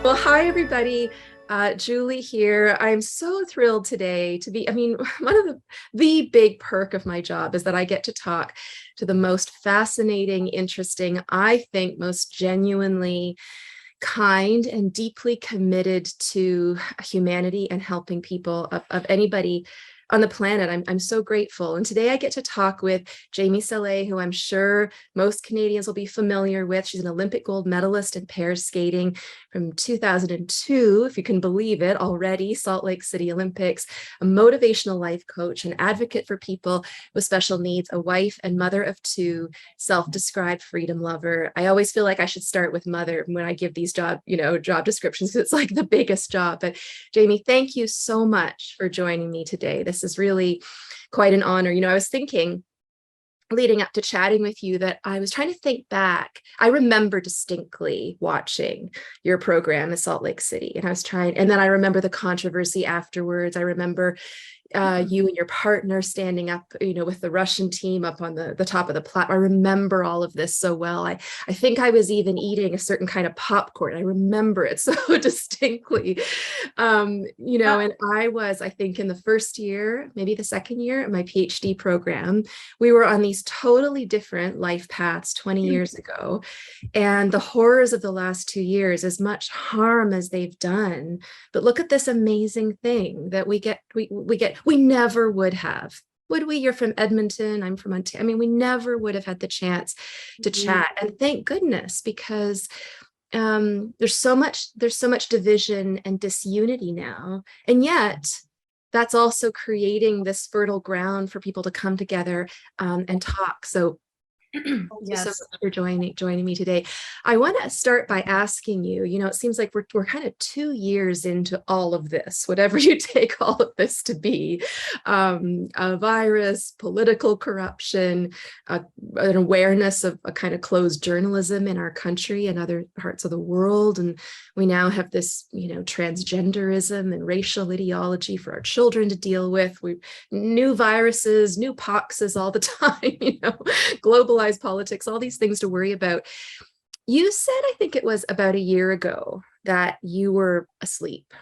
Well, hi, everybody. Julie here. I'm so thrilled today to be, one of the big perk of my job is that I get to talk to the most fascinating, interesting, I think most genuinely kind and deeply committed to humanity and helping people of anybody on the planet. I'm so grateful. And today I get to talk with Jamie Sale, who I'm sure most Canadians will be familiar with. She's an Olympic gold medalist in pair skating from 2002, if you can believe it already, Salt Lake City Olympics, a motivational life coach, an advocate for people with special needs, a wife and mother of two, self-described freedom lover. I always feel like I should start with mother when I give these job descriptions, because it's like the biggest job. But Jamie, thank you so much for joining me today. This is really quite an honor. I was thinking leading up to chatting with you that I was trying to think back. I remember distinctly watching your program in Salt Lake City, and then I remember the controversy afterwards. I remember you and your partner standing up, with the Russian team up on the top of the platform. I remember all of this so well. I think I was even eating a certain kind of popcorn. I remember it so distinctly. And I think in the first year, maybe the second year of my PhD program, we were on these totally different life paths 20 years ago. And the horrors of the last 2 years, as much harm as they've done, but look at this amazing thing that we never would have. Would we? You're from Edmonton. I'm from Ontario. We never would have had the chance to chat. And thank goodness, because there's so much division and disunity now. And yet that's also creating this fertile ground for people to come together and talk. So thank you so much for joining me today. I want to start by asking you, it seems like we're kind of 2 years into all of this, whatever you take all of this to be, a virus, political corruption, an awareness of a kind of closed journalism in our country and other parts of the world. And we now have this, transgenderism and racial ideology for our children to deal with. New viruses, new poxes all the time, globalized politics, all these things to worry about. You said, I think it was about a year ago, that you were asleep,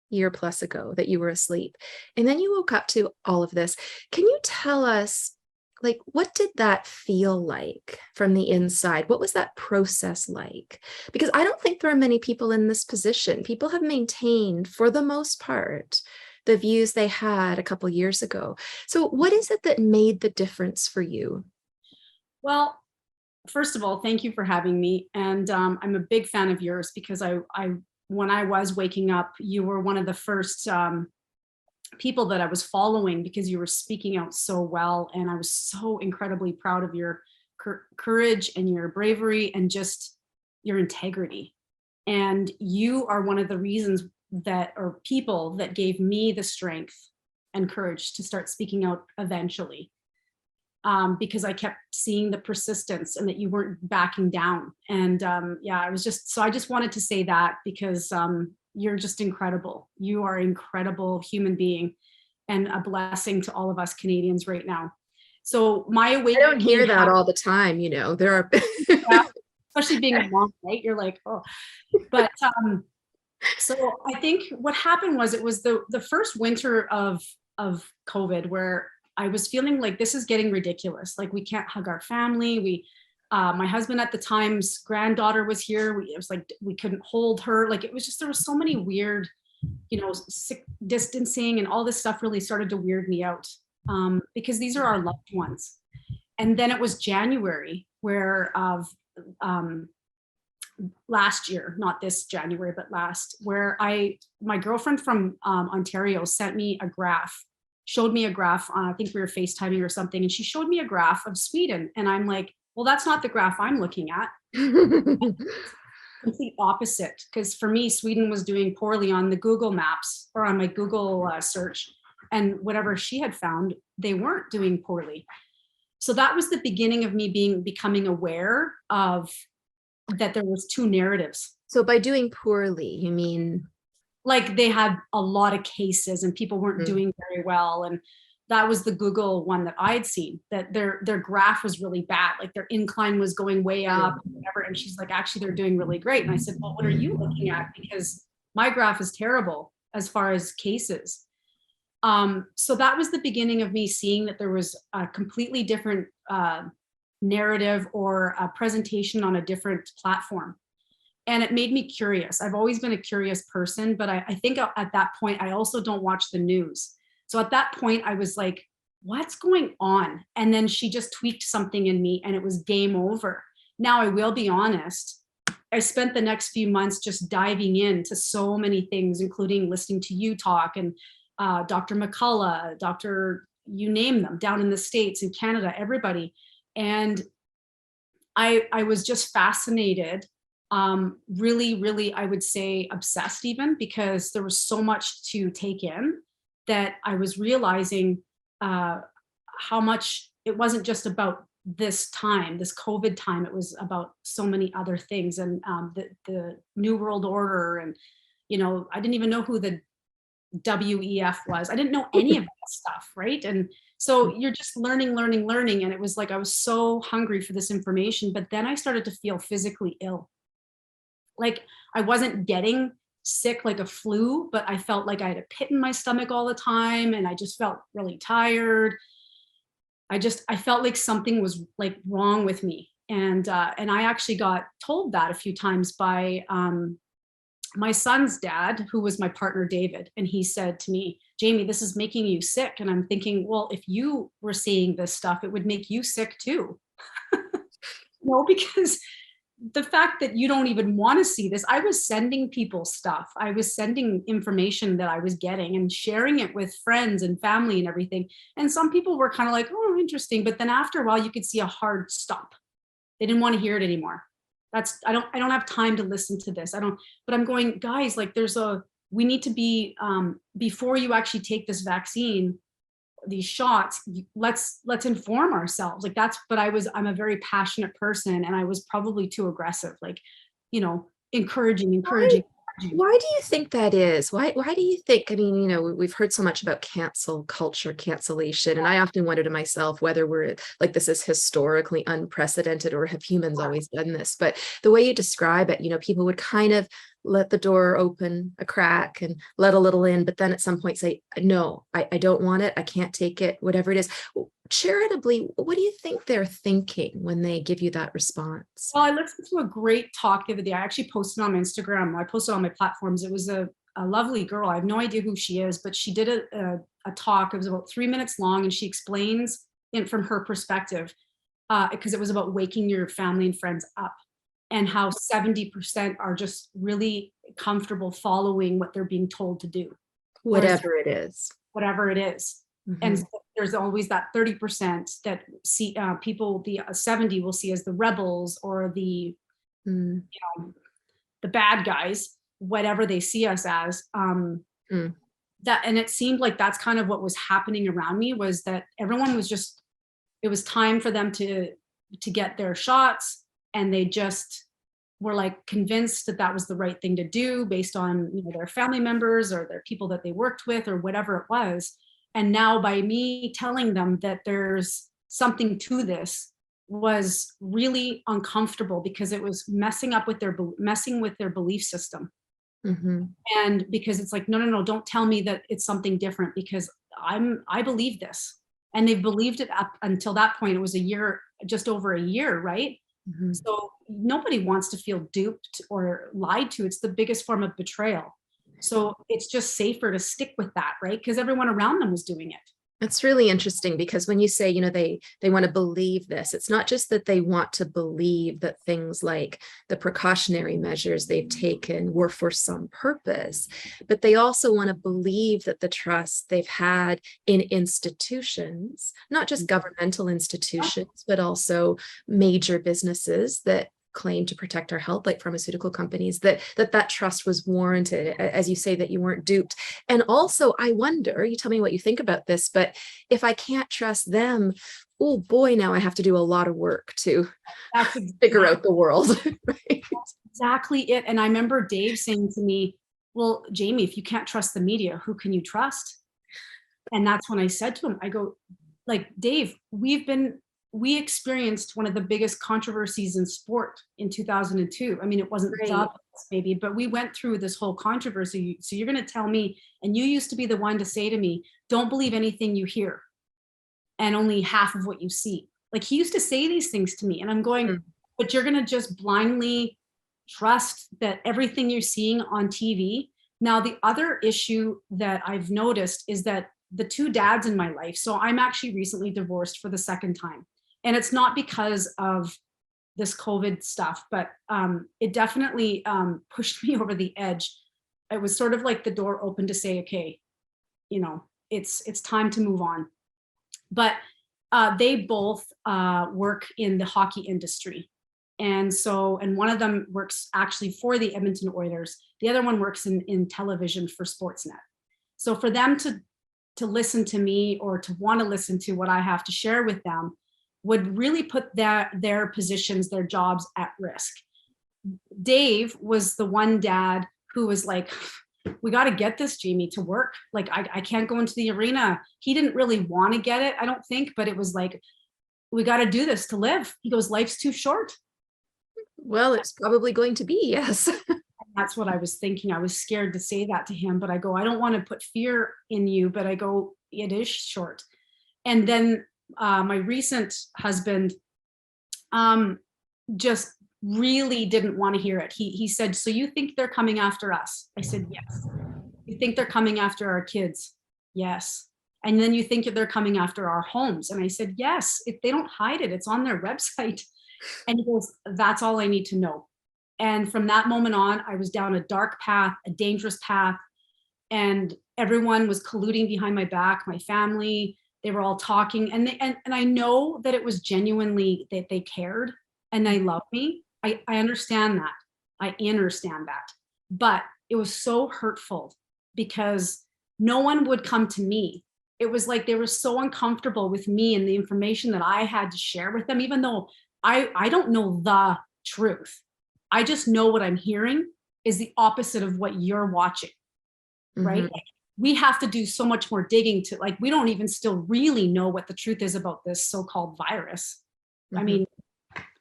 year plus ago, that you were asleep. And then you woke up to all of this. Can you tell us, what did that feel like from the inside? What was that process like? Because I don't think there are many people in this position. People have maintained, for the most part, the views they had a couple years ago. So what is it that made the difference for you? Well, first of all, thank you for having me. And I'm a big fan of yours, because when I was waking up, you were one of the first people that I was following, because you were speaking out so well. And I was so incredibly proud of your courage and your bravery and just your integrity. And you are one of the reasons people that gave me the strength and courage to start speaking out eventually. Because I kept seeing the persistence and that you weren't backing down. And I just wanted to say that, because you're just incredible. You are an incredible human being and a blessing to all of us Canadians right now. So my awakening— I don't hear that all the time, there are yeah, especially being a mom, right? You're like, oh, but so I think what happened was, it was the first winter of COVID, where I was feeling like this is getting ridiculous. Like, we can't hug our family. My husband at the time's granddaughter was here. It was like we couldn't hold her. Like, it was just, there was so many weird, sick distancing, and all this stuff really started to weird me out, because these are our loved ones. And then it was January, last year, not this January, but last, where my girlfriend from Ontario showed me a graph. I think we were FaceTiming or something, and she showed me a graph of Sweden, and I'm like, well, that's not the graph I'm looking at. Complete opposite, because for me, Sweden was doing poorly on the Google Maps, or on my Google search, and whatever she had found, they weren't doing poorly. So that was the beginning of me becoming aware of that there was two narratives. So by doing poorly, you mean? Like, they had a lot of cases and people weren't doing very well, and that was the Google one that I'd seen, that their graph was really bad. Like their incline was going way up and whatever. And she's like, actually, they're doing really great. And I said, well, what are you looking at? Because my graph is terrible as far as cases. So that was the beginning of me seeing that there was a completely different narrative or a presentation on a different platform. And it made me curious. I've always been a curious person, but I think at that point, I also don't watch the news. So at that point, I was like, what's going on? And then she just tweaked something in me and it was game over. Now, I will be honest, I spent the next few months just diving into so many things, including listening to you talk and Dr. McCullough, Dr. you name them, down in the States, in Canada, everybody. And I was just fascinated, really, really, I would say obsessed even, because there was so much to take in that I was realizing how much it wasn't just about this time, this COVID time, it was about so many other things, and the New World Order, and, you know, I didn't even know who the WEF was. I didn't know any of that stuff, right? And so you're just learning, and it was like I was so hungry for this information, but then I started to feel physically ill. Like I wasn't getting sick like a flu, but I felt like I had a pit in my stomach all the time, and I just felt really tired. I felt like something was like wrong with me, and I actually got told that a few times by my son's dad, who was my partner, David, and he said to me, Jamie, this is making you sick. And I'm thinking, well, if you were seeing this stuff, it would make you sick too. No, because the fact that you don't even want to see this, I was sending people stuff. I was sending information that I was getting and sharing it with friends and family and everything. And some people were kind of like, oh, interesting. But then after a while, you could see a hard stop. They didn't want to hear it anymore. I don't have time to listen to this. But I'm going, guys, like we need to be, before you actually take this vaccine, these shots, let's inform ourselves. Like I'm a very passionate person, and I was probably too aggressive, like, you know, encouraging. Why do you think that is? Why do you think, I mean, you know, we've heard so much about cancel culture, cancellation, and I often wonder to myself whether we're like, this is historically unprecedented, or have humans always done this? But the way you describe it, you know, people would kind of let the door open a crack and let a little in, but then at some point say, no, I don't want it. I can't take it, whatever it is. Charitably, what do you think they're thinking when they give you that response? Well, I listened to a great talk the other day. I actually posted on my Instagram. I posted on my platforms. It was a lovely girl. I have no idea who she is, but she did a talk. It was about 3 minutes long, and she explains it from her perspective, because it was about waking your family and friends up, and how 70% are just really comfortable following what they're being told to do. Whatever it is. Whatever it is. Mm-hmm. And so there's always that 30% that see people, the 70 will see as the rebels, or the, you know, the bad guys, whatever they see us as. That, and it seemed like that's kind of what was happening around me, was that everyone was just, it was time for them to get their shots, and they just were like convinced that that was the right thing to do based on, you know, their family members or their people that they worked with or whatever it was. And now by me telling them that there's something to this was really uncomfortable, because it was messing with their belief system. Mm-hmm. And because it's like, no, don't tell me that it's something different, because I believe this. And they've believed it up until that point. It was just over a year, right? Mm-hmm. So nobody wants to feel duped or lied to. It's the biggest form of betrayal. So it's just safer to stick with that, right? Because everyone around them was doing it. It's really interesting, because when you say, you know, they want to believe this, it's not just that they want to believe that things like the precautionary measures they've taken were for some purpose, but they also want to believe that the trust they've had in institutions, not just governmental institutions, but also major businesses that claim to protect our health, like pharmaceutical companies, that trust was warranted, as you say, that you weren't duped. And also, I wonder, you tell me what you think about this, but if I can't trust them, oh boy, now I have to do a lot of work to figure out the world. Right? That's exactly it. And I remember Dave saying to me, well, Jamie, if you can't trust the media, who can you trust? And that's when I said to him, I go, like, Dave, we experienced one of the biggest controversies in sport in 2002. I mean, it wasn't the Right. biggest maybe, but we went through this whole controversy. So you're going to tell me, and you used to be the one to say to me, don't believe anything you hear and only half of what you see. Like, he used to say these things to me, and I'm going, Mm. but you're going to just blindly trust that everything you're seeing on TV. Now, the other issue that I've noticed is that the two dads in my life, so I'm actually recently divorced for the second time. And it's not because of this COVID stuff, but it definitely pushed me over the edge. It was sort of like the door open to say, okay, it's time to move on. But they both work in the hockey industry. And one of them works actually for the Edmonton Oilers. The other one works in television for Sportsnet. So for them to listen to me or to want to listen to what I have to share with them would really put their positions, their jobs at risk. Dave was the one dad who was like, we got to get this, Jamie, to work. Like, I can't go into the arena. He didn't really want to get it, I don't think, but it was like, we got to do this to live. He goes, life's too short. Well, it's probably going to be, yes. That's what I was thinking. I was scared to say that to him, but I go, I don't want to put fear in you, but I go, it is short. And then my recent husband just really didn't want to hear it. He said, so you think they're coming after us? I said, yes. You think they're coming after our kids? Yes. And then you think they're coming after our homes? And I said, yes. If they don't hide it, it's on their website. And he goes, that's all I need to know. And from that moment on, I was down a dark path, a dangerous path, and everyone was colluding behind my back, my family, they were all talking, and I know that it was genuinely that they cared and they loved me. I understand that. I understand that. But it was so hurtful because no one would come to me. It was like they were so uncomfortable with me and the information that I had to share with them, even though I don't know the truth. I just know what I'm hearing is the opposite of what you're watching, right? Mhm. Like, we have to do so much more digging to, like, we don't even still really know what the truth is about this so-called virus. I Mhm. mean,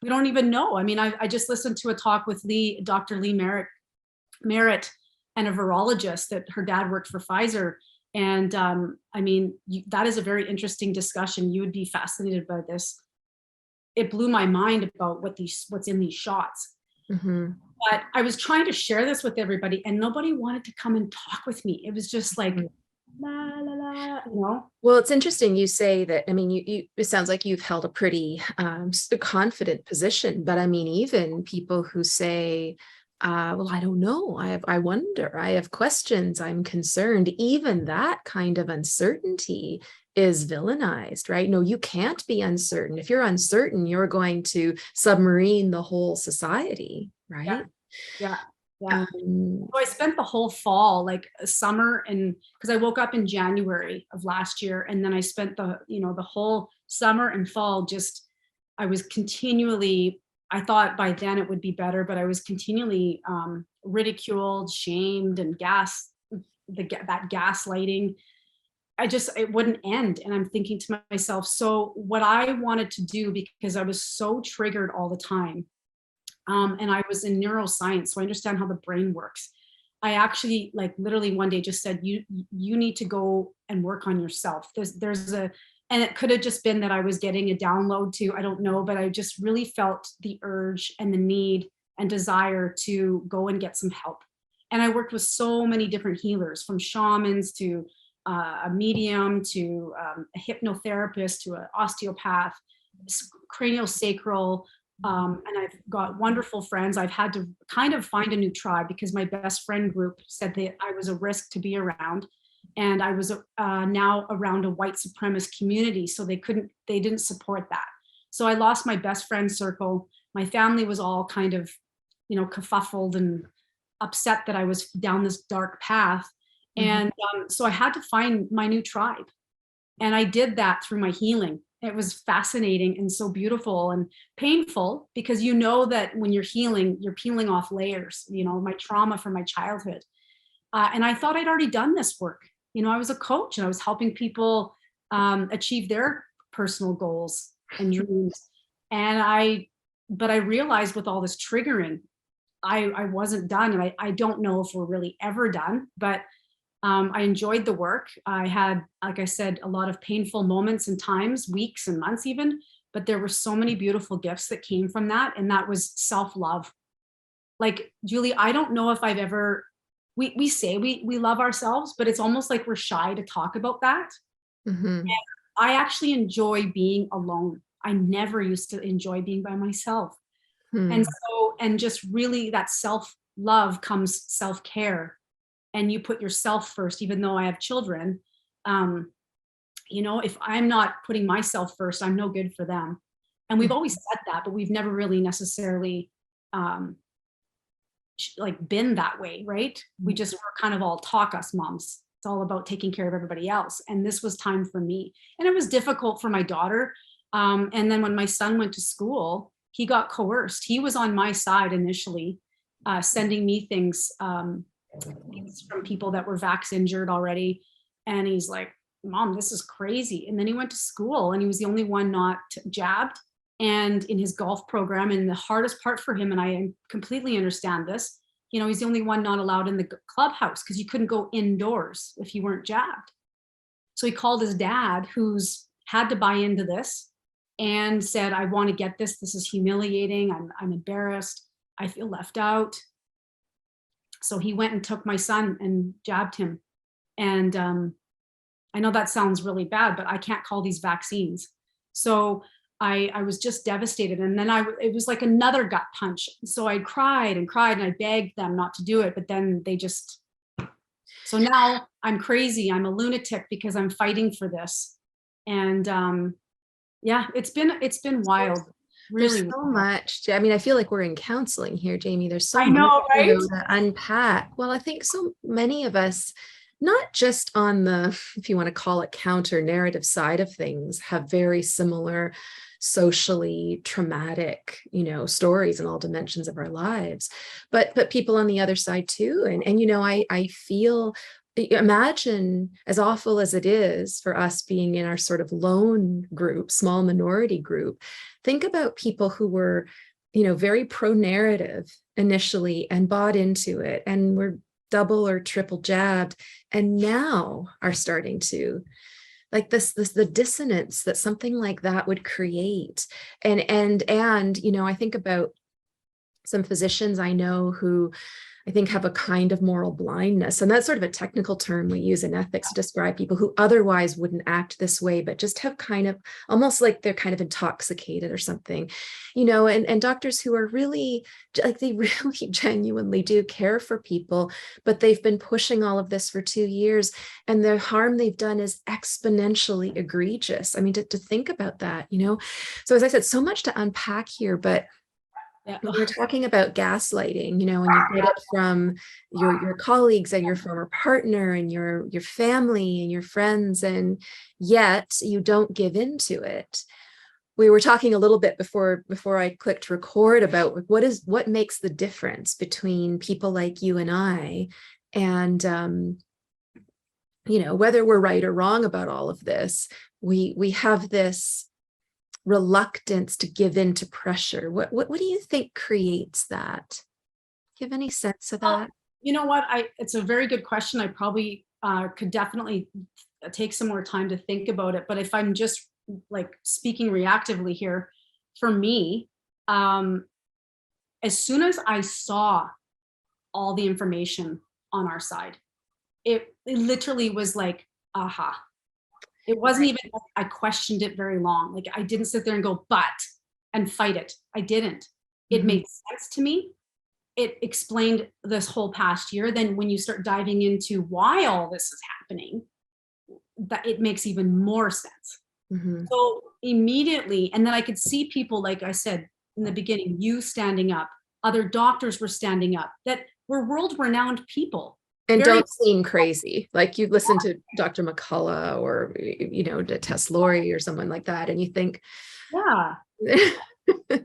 we don't even know. I mean, I just listened to a talk with Dr. Lee Merritt, and a virologist that her dad worked for Pfizer. And I mean, that is a very interesting discussion. You would be fascinated by this. It blew my mind about what's in these shots. Mhm. But I was trying to share this with everybody, and nobody wanted to come and talk with me. It was just like, Mhm. la, la, la. Well, it's interesting you say that. I mean, it sounds like you've held a pretty confident position, but I mean, even people who say, well, I don't know, I wonder, I have questions, I'm concerned, even that kind of uncertainty is villainized, right? No, you can't be uncertain. If you're uncertain, you're going to submarine the whole society, Yeah, right? yeah, yeah. Um, So I spent the whole fall, like summer, and because I woke up in January of last year, and then I spent the whole summer and fall just, I was continually, I thought by then it would be better, but I was continually ridiculed, shamed, and that gaslighting. It wouldn't end. And I'm thinking to myself, so what I wanted to do, because I was so triggered all the time, and I was in neuroscience, so I understand how the brain works. I actually, like, literally one day just said, you need to go and work on yourself. And it could have just been that I was getting a download too, I don't know, but I just really felt the urge and the need and desire to go and get some help. And I worked with so many different healers, from shamans to a medium to a hypnotherapist to an osteopath, craniosacral, and I've got wonderful friends. I've had to kind of find a new tribe because my best friend group said that I was a risk to be around. And I was now around a white supremacist community, so they didn't support that. So I lost my best friend circle. My family was all kind of, kerfuffled and upset that I was down this dark path. And so I had to find my new tribe. And I did that through my healing. It was fascinating and so beautiful and painful, because that when you're healing, you're peeling off layers, my trauma from my childhood. And I thought I'd already done this work. I was a coach and I was helping people achieve their personal goals and dreams. But I realized with all this triggering, I wasn't done. And I don't know if we're really ever done, but I enjoyed the work. I had, like I said, a lot of painful moments and times, weeks and months even, but there were so many beautiful gifts that came from that. And that was self-love. Like, Julie, I don't know if I've ever, we say we love ourselves, but it's almost like we're shy to talk about that. Mm-hmm. I actually enjoy being alone. I never used to enjoy being by myself. Hmm. And just really that self-love comes self-care, and you put yourself first. Even though I have children, if I'm not putting myself first, I'm no good for them. And we've always said that, but we've never really necessarily like been that way, right? We just were kind of all talk us moms. It's all about taking care of everybody else. And this was time for me. And it was difficult for my daughter. And then when my son went to school, he got coerced. He was on my side initially, sending me things from people that were vax injured already. And he's like, Mom, this is crazy. And then he went to school and he was the only one not jabbed. And in his golf program, and the hardest part for him, and I completely understand this, he's the only one not allowed in the clubhouse because you couldn't go indoors if you weren't jabbed. So he called his dad, who's had to buy into this, and said, I want to get this. This is humiliating. I'm embarrassed. I feel left out. So he went and took my son and jabbed him. And I know that sounds really bad, but I can't call these vaccines. So I was just devastated. And then it was like another gut punch. So I cried and cried and I begged them not to do it, but then they just, so now I'm crazy. I'm a lunatic because I'm fighting for this. And yeah, it's been wild. Really. There's so much. I mean, I feel like we're in counseling here, Jamie. There's so I much know, right? to unpack. Well, I think so many of us, not just on the, if you want to call it counter narrative side of things, have very similar socially traumatic, stories in all dimensions of our lives, but people on the other side too. And I feel, imagine, as awful as it is for us being in our sort of lone group, small minority group, think about people who were, very pro-narrative initially and bought into it and were double or triple jabbed and now are starting to, like the dissonance that something like that would create. And I think about some physicians I know who I think have a kind of moral blindness. And that's sort of a technical term we use in ethics to describe people who otherwise wouldn't act this way, but just have kind of almost like they're kind of intoxicated or something, and doctors who are really like, they really genuinely do care for people, but they've been pushing all of this for 2 years and the harm they've done is exponentially egregious. I mean, to think about that, so as I said, so much to unpack here, but we're talking about gaslighting, and you get it from your colleagues and your former partner and your family and your friends, and yet you don't give into it. We were talking a little bit before I clicked record about what makes the difference between people like you and I, and whether we're right or wrong about all of this, we have this reluctance to give in to pressure. What do you think creates that? Do you have any sense of that? You know what? It's a very good question. I probably could definitely take some more time to think about it. But if I'm just like speaking reactively here, for me, as soon as I saw all the information on our side, it literally was like, aha. It wasn't even like I questioned it very long. Like I didn't sit there and go, but, and fight it. I didn't. It made sense to me. It explained this whole past year. Then when you start diving into why all this is happening, that it makes even more sense. So immediately, and then I could see people, like I said in the beginning, you standing up, other doctors were standing up, that were world-renowned people. And don't seem crazy. Like you listen to Dr. McCullough or, to Tess Laurie or someone like that, and you think, yeah,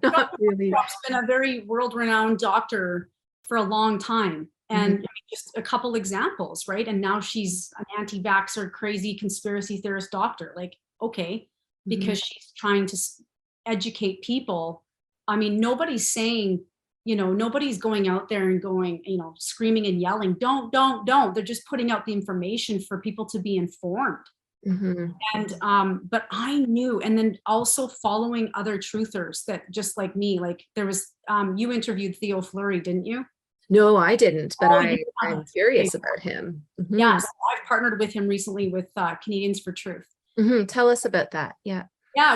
not really. Trump's been a very world-renowned doctor for a long time. And I mean, just a couple examples, right? And now she's an anti-vaxxer, crazy conspiracy theorist doctor. Like, okay, because she's trying to educate people. I mean, nobody's saying, nobody's going out there and going, screaming and yelling, don't. They're just putting out the information for people to be informed. And but I knew, and then also following other truthers that just like me, like there was you interviewed Theo Fleury, didn't you? No, I didn't, but I'm curious Okay. about him. Yeah, so I've partnered with him recently with Canadians for Truth. Tell us about that. Yeah,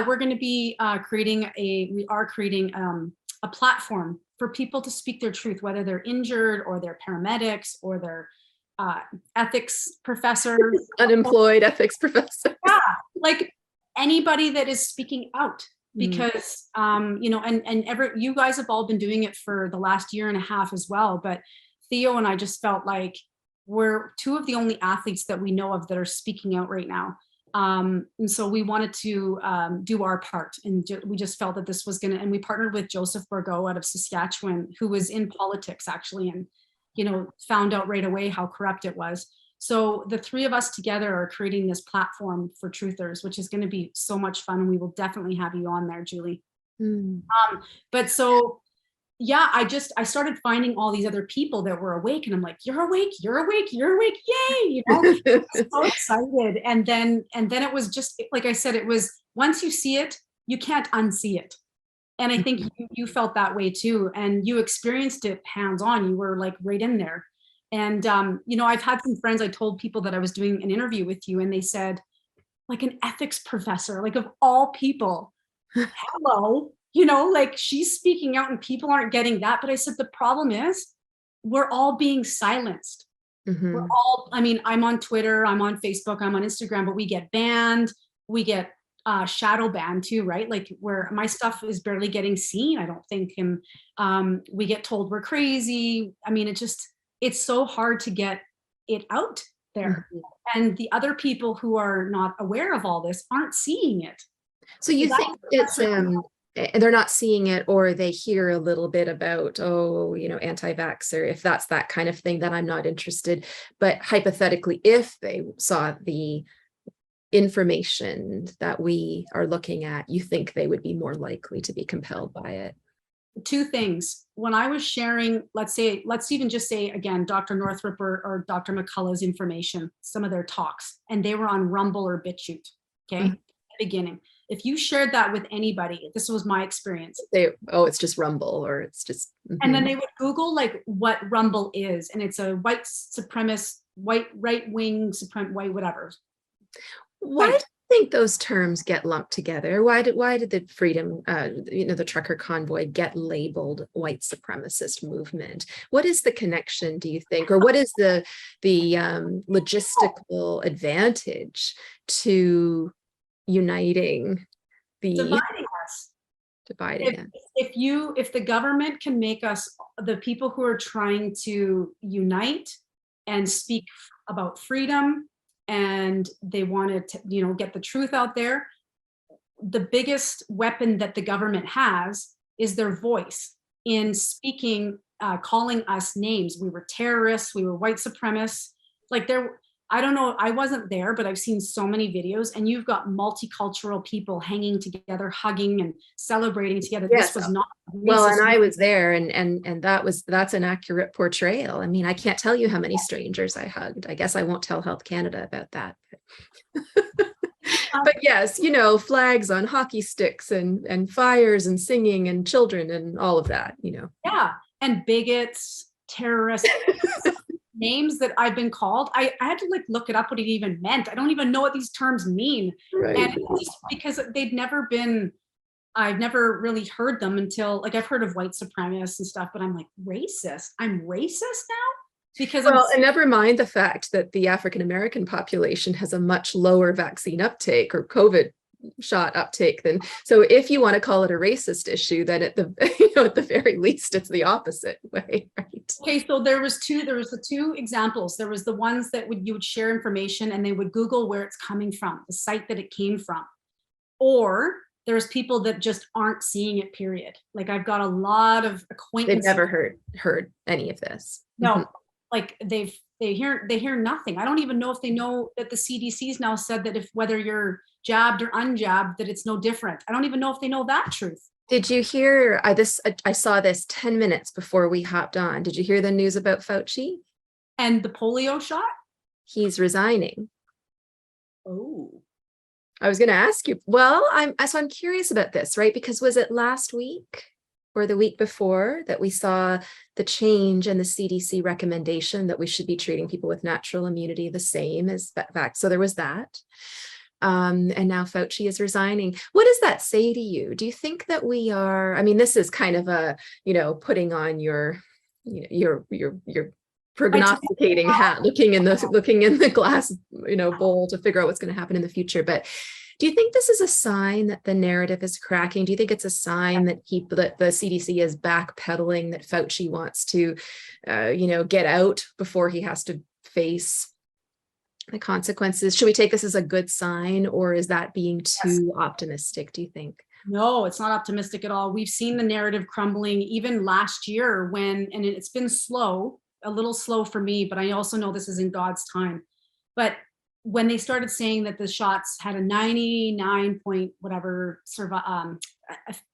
we're going to be creating a platform for people to speak their truth, whether they're injured or they're paramedics or they're ethics professors, unemployed ethics professor. Yeah, like anybody that is speaking out, because you guys have all been doing it for the last year and a half as well. But Theo and I just felt like we're two of the only athletes that we know of that are speaking out right now. And so we wanted to do our part, and we just felt that this was and we partnered with Joseph Bourgault out of Saskatchewan, who was in politics actually, and found out right away how corrupt it was. So the three of us together are creating this platform for truthers, which is going to be so much fun, and we will definitely have you on there, Julie. But so yeah, I started finding all these other people that were awake, and I'm like, you're awake, yay, so excited. And then it was just like I said, it was, once you see it, you can't unsee it. And I think you felt that way too, and you experienced it hands-on. You were like right in there. And I've had some friends, I told people that I was doing an interview with you, and they said, like, an ethics professor, like, of all people, hello, like, she's speaking out and people aren't getting that. But I said, the problem is we're all being silenced. We're all, I mean, I'm on Twitter, I'm on Facebook, I'm on Instagram, but we get banned, we get shadow banned too, right? Like, where my stuff is barely getting seen, I don't think. And we get told we're crazy. I mean, it's so hard to get it out there. And the other people who are not aware of all this aren't seeing it. So you think it's they're not seeing it, or they hear a little bit about, anti-vaxxer, if that's that kind of thing, then I'm not interested. But hypothetically, if they saw the information that we are looking at, you think they would be more likely to be compelled by it? Two things. When I was sharing, let's even just say again, Dr. Northrup or Dr. McCullough's information, some of their talks, and they were on Rumble or BitChute, okay, at the beginning. If you shared that with anybody, this was my experience. It's just Rumble, or it's just. And then they would Google like what Rumble is, and it's a white supremacist, right-wing, white whatever. Why do you think those terms get lumped together? Why did the freedom, the trucker convoy get labeled white supremacist movement? What is the connection, do you think, or what is the logistical advantage to uniting dividing us? If the government can make us, the people who are trying to unite and speak about freedom, and they want to, get the truth out there, the biggest weapon that the government has is their voice in speaking, calling us names. We were terrorists, we were white supremacists. Like, I don't know, I wasn't there, but I've seen so many videos, and you've got multicultural people hanging together, hugging and celebrating together. Yes. This was not well, and I was there, and that's an accurate portrayal. I mean, I can't tell you how many strangers I hugged. I guess I won't tell Health Canada about that. But yes, flags on hockey sticks and fires and singing and children and all of that, Yeah, and bigots, terrorists. Names that I've been called, I had to look it up what it even meant. I don't even know what these terms mean. Right. And just because I've never really heard them until, I've heard of white supremacists and stuff, but I'm like, racist? I'm racist now? Because and never mind the fact that the African American population has a much lower vaccine uptake or COVID shot uptake than, so if you want to call it a racist issue, then at the very least it's the opposite way, right? Okay, so there was the two examples. There was the ones that you would share information and they would Google where it's coming from, the site that it came from, or there's people that just aren't seeing it, period. Like, I've got a lot of acquaintances. They've never heard any of this. No. like they hear nothing. I don't even know if they know that the CDC's now said that if whether you're jabbed or unjabbed, that it's no different. I don't even know if they know that truth. Did you hear I saw this 10 minutes before we hopped on. Did you hear the news about Fauci? And the polio shot? He's resigning. Oh. I was going to ask you. Well, I'm curious about this, right? Because was it last week or the week before that we saw the change in the CDC recommendation that we should be treating people with natural immunity the same as vax? So there was that. And now Fauci is resigning. What does that say to you? Do you think that we are, I mean, this is kind of a, putting on your prognosticating hat, looking in the glass, bowl to figure out what's going to happen in the future. But do you think this is a sign that the narrative is cracking? Do you think it's a sign that the CDC is backpedaling, that Fauci wants to, get out before he has to face the consequences? Should we take this as a good sign, or is that being too optimistic, do you think? No, it's not optimistic at all. We've seen the narrative crumbling even last year and it's been slow, a little slow for me, but I also know this is in God's time. But when they started saying that the shots had a 99 point whatever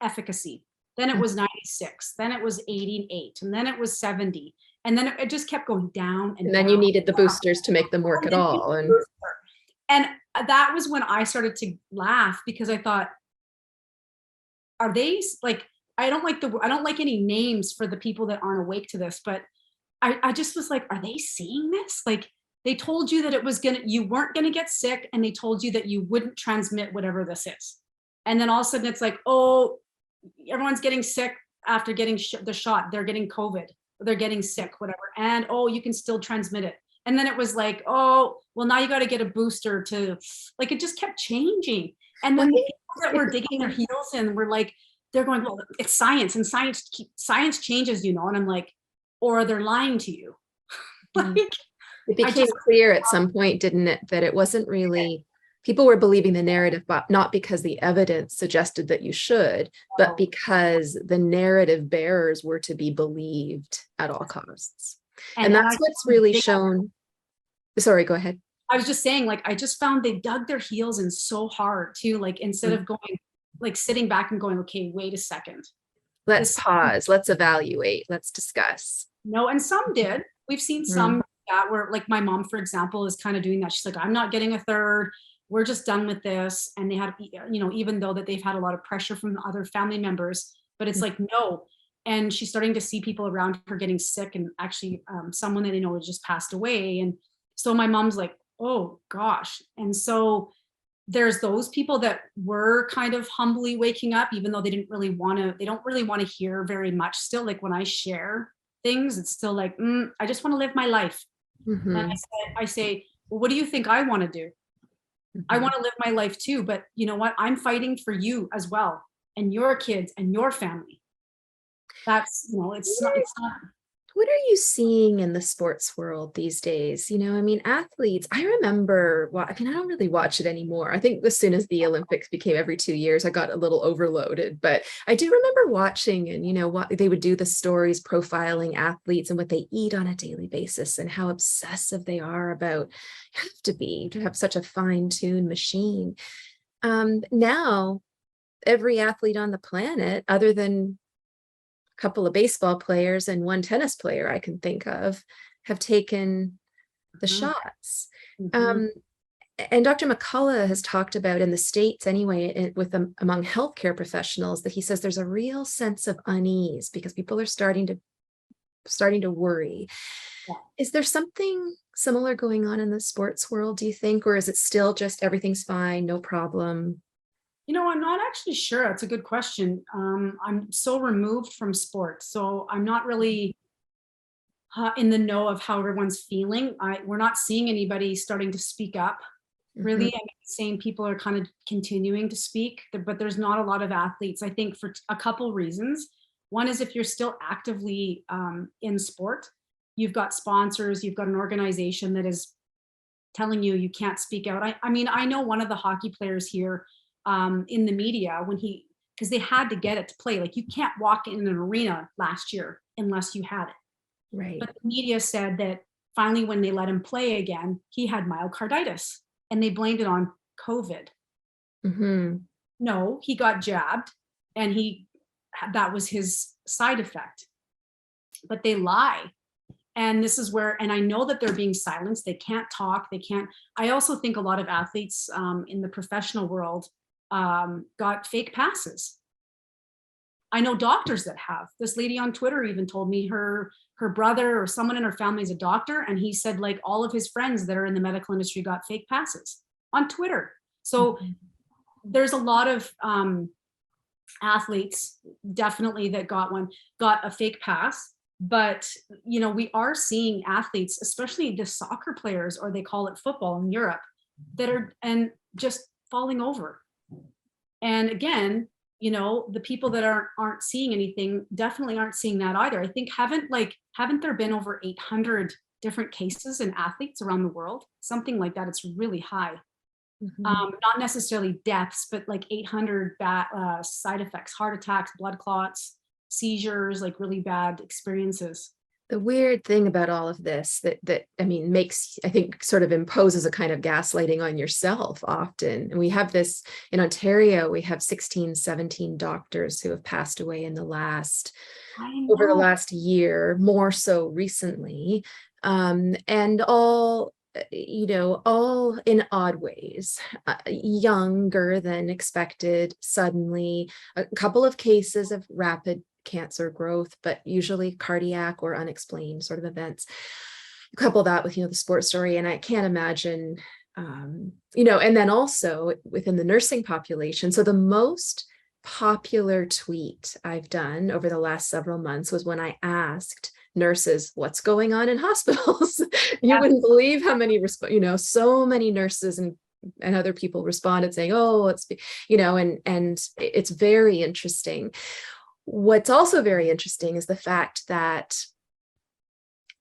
efficacy, then it was 96, then it was 88, and then it was 70. And then it just kept going down. And then down, you needed the boosters to make them work at all. And that was when I started to laugh, because I thought, are they like, I don't like any names for the people that aren't awake to this, but I just was like, are they seeing this? Like, they told you that you weren't gonna get sick, and they told you that you wouldn't transmit whatever this is. And then all of a sudden it's like, oh, everyone's getting sick after getting the shot. They're getting COVID, or they're getting sick, whatever. And oh, you can still transmit it. And then it was like, oh, well, now you got to get a booster to, like, it just kept changing. And then the people that were digging their heels in were like, they're going, well, it's science, and science changes, and I'm like, or they're lying to you. Like, it became clear at some point, didn't it, that it wasn't really, people were believing the narrative, but not because the evidence suggested that you should, but because the narrative bearers were to be believed at all costs. And that's what's really shown. Sorry, go ahead. I was just saying, like, I just found they dug their heels in so hard too. Like, instead of going, like, sitting back and going, okay, wait a second. Let's pause. Let's evaluate. Let's discuss. No, and some did. We've seen some that were, like, my mom, for example, is kind of doing that. She's like, I'm not getting a third. We're just done with this. And they had, even though that they've had a lot of pressure from other family members, but it's like, no. And she's starting to see people around her getting sick, and actually someone that they know has just passed away. And so my mom's like, oh gosh. And so there's those people that were kind of humbly waking up, even though they don't really want to hear very much still. Like, when I share things, it's still like, I just want to live my life. And I say, well, what do you think I want to do? I want to live my life too, but you know what? I'm fighting for you as well, and your kids and your family. That's, it's not. What are you seeing in the sports world these days? Athletes, I remember, I don't really watch it anymore. I think as soon as the Olympics became every 2 years, I got a little overloaded, but I do remember watching, and what they would do, the stories profiling athletes and what they eat on a daily basis and how obsessive they are about, to have such a fine-tuned machine. Now, every athlete on the planet, other than couple of baseball players and one tennis player I can think of, have taken the shots. And Dr. McCullough has talked about, in the States anyway, among healthcare professionals, that he says there's a real sense of unease because people are starting to worry. Yeah. Is there something similar going on in the sports world, do you think, or is it still just everything's fine, no problem? I'm not actually sure. It's a good question. I'm so removed from sports, so I'm not really in the know of how everyone's feeling. We're not seeing anybody starting to speak up, really. I'm saying people are kind of continuing to speak, but there's not a lot of athletes, I think, for a couple reasons. One is, if you're still actively in sport, you've got sponsors, you've got an organization that is telling you can't speak out. I know one of the hockey players here, in the media, because they had to get it to play. Like, you can't walk in an arena last year unless you had it. Right. But the media said that finally, when they let him play again, he had myocarditis and they blamed it on COVID. Mm-hmm. No, he got jabbed and that was his side effect. But they lie. And this is where, and I know that they're being silenced. They can't talk. They can't. I also think a lot of athletes in the professional world got fake passes. I know doctors that have. This lady on Twitter even told me her brother or someone in her family is a doctor. And he said like all of his friends that are in the medical industry got fake passes on Twitter. So there's a lot of athletes definitely that got a fake pass. But, you know, we are seeing athletes, especially the soccer players, or they call it football in Europe, that are and just falling over. And again, you know, the people that aren't seeing anything definitely aren't seeing that either. I think haven't there been over 800 different cases in athletes around the world? Something like that. It's really high. Not necessarily deaths, but like 800 side effects, heart attacks, blood clots, seizures, like really bad experiences. The weird thing about all of this that I mean makes, I think, sort of imposes a kind of gaslighting on yourself often. And we have this in Ontario, we have 16, 17 doctors who have passed away in the last over the last year, more so recently. And all, you know, all in odd ways, younger than expected, suddenly, a couple of cases of rapid cancer growth, but usually cardiac or unexplained sort of events. You couple that with, you know, the sports story, and I can't imagine, you know, and then also within the nursing population. So the most popular tweet I've done over the last several months was when I asked nurses what's going on in hospitals. You wouldn't believe how many, you know, so many nurses and other people responded saying, oh, it's, you know, and it's very interesting. What's also very interesting is the fact that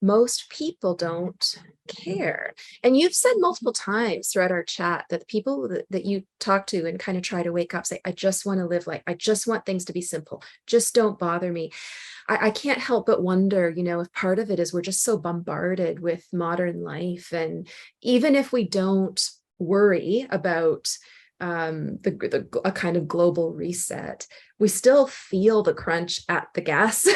most people don't care. And you've said multiple times throughout our chat that the people that you talk to and kind of try to wake up say, I just want to live life. I just want things to be simple. Just don't bother me. I can't help but wonder, you know, if part of it is we're just so bombarded with modern life. And even if we don't worry about a kind of global reset, we still feel the crunch at the gas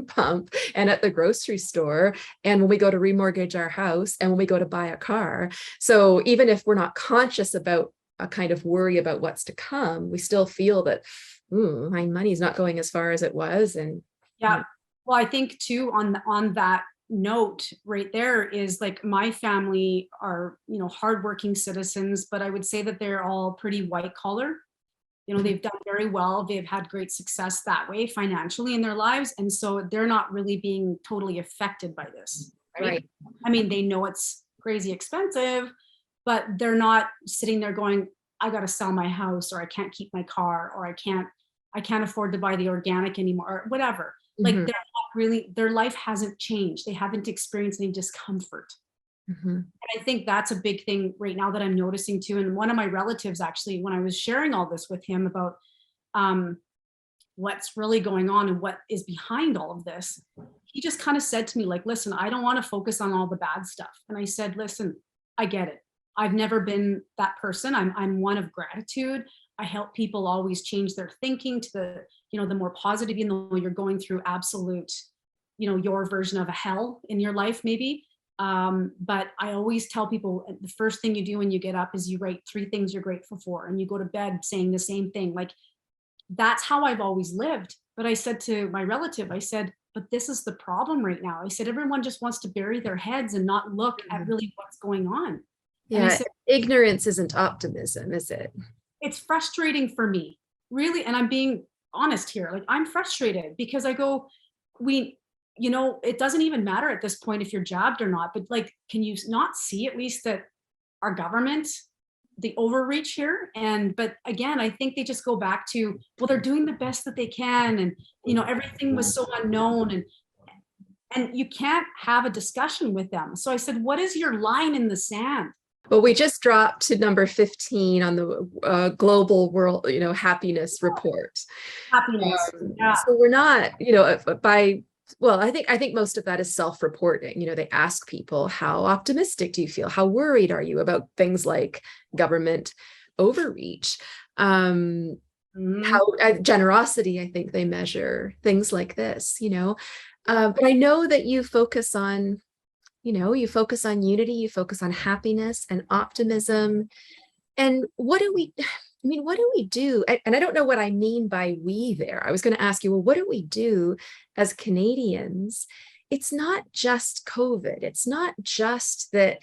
pump and at the grocery store, and when we go to remortgage our house, and when we go to buy a car. So even if we're not conscious about a kind of worry about what's to come, we still feel that my money's not going as far as it was. And yeah, well, I think too on that note right there is like my family are, you know, hardworking citizens, but I would say that they're all pretty white collar. You know, they've done very well. They've had great success that way financially in their lives. And so they're not really being totally affected by this. Right. I mean, they know it's crazy expensive, but they're not sitting there going, I got to sell my house, or I can't keep my car, or I can't afford to buy the organic anymore, or whatever. Like they're not really, their life hasn't changed. They haven't experienced any discomfort. And I think that's a big thing right now that I'm noticing too. And one of my relatives, actually, when I was sharing all this with him about what's really going on and what is behind all of this, he just kind of said to me, like, listen, I don't want to focus on all the bad stuff. And I said, listen, I get it. I've never been that person. I'm one of gratitude. I help people always change their thinking to the, you know, the more positive, you know, you're going through absolute, you know, your version of a hell in your life, maybe. But I always tell people the first thing you do when you get up is you write 3 things you're grateful for, and you go to bed saying the same thing. Like, that's how I've always lived. But I said to my relative, I said, but this is the problem right now. I said, everyone just wants to bury their heads and not look at really what's going on. Yeah, said, ignorance isn't optimism, is it? It's frustrating for me, really. And I'm being honest here. Like, I'm frustrated because I go, you know, it doesn't even matter at this point if you're jabbed or not, but like, can you not see at least that our government, the overreach here? But again, I think they just go back to, well, they're doing the best that they can. And, you know, everything was so unknown, and you can't have a discussion with them. So I said, what is your line in the sand? Well, we just dropped to number 15 on the global world, you know, happiness report. Happiness. So we're not, you know, by well, I think most of that is self-reporting. They ask people, how optimistic do you feel? How worried are you about things like government overreach? How generosity, I think they measure things like this, but I know that you focus on, unity, you focus on happiness and optimism. And what do we, what do we do? And I don't know what I mean by we there. I was going to ask you, well, what do we do as Canadians? It's not just COVID. It's not just that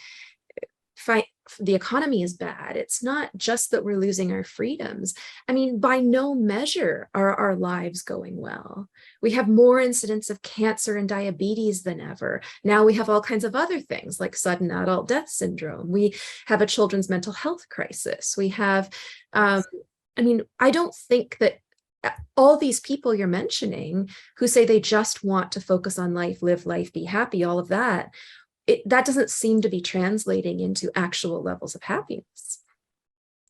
the economy is bad. It's not just that we're losing our freedoms. I mean, by no measure are our lives going well. We have more incidents of cancer and diabetes than ever. Now we have all kinds of other things like sudden adult death syndrome. We have a children's mental health crisis. We have, I don't think that all these people you're mentioning who say they just want to focus on life, live life, be happy, all of that, that doesn't seem to be translating into actual levels of happiness.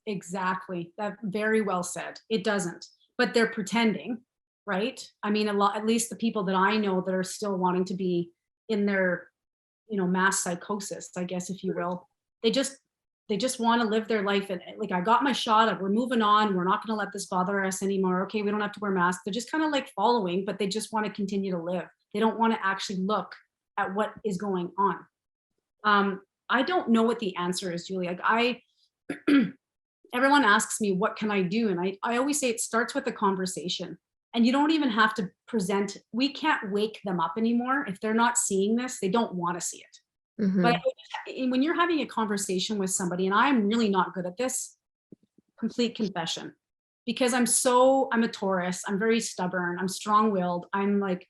Exactly. That very well said. It doesn't, but they're pretending, right? I mean, at least the people that I know that are still wanting to be in their, mass psychosis, I guess, if you will, they just want to live their life. And like, I got my shot, we're moving on. We're not going to let this bother us anymore. Okay. We don't have to wear masks. They're just kind of like following, but they just want to continue to live. They don't want to actually look at what is going on. I don't know what the answer is, Julie. Like everyone asks me, what can I do? And I always say it starts with a conversation, and you don't even have to present. We can't wake them up anymore. If they're not seeing this, they don't want to see it. Mm-hmm. But when you're having a conversation with somebody, and I'm really not good at this, complete confession, because I'm a Taurus. I'm very stubborn. I'm strong-willed. I'm like,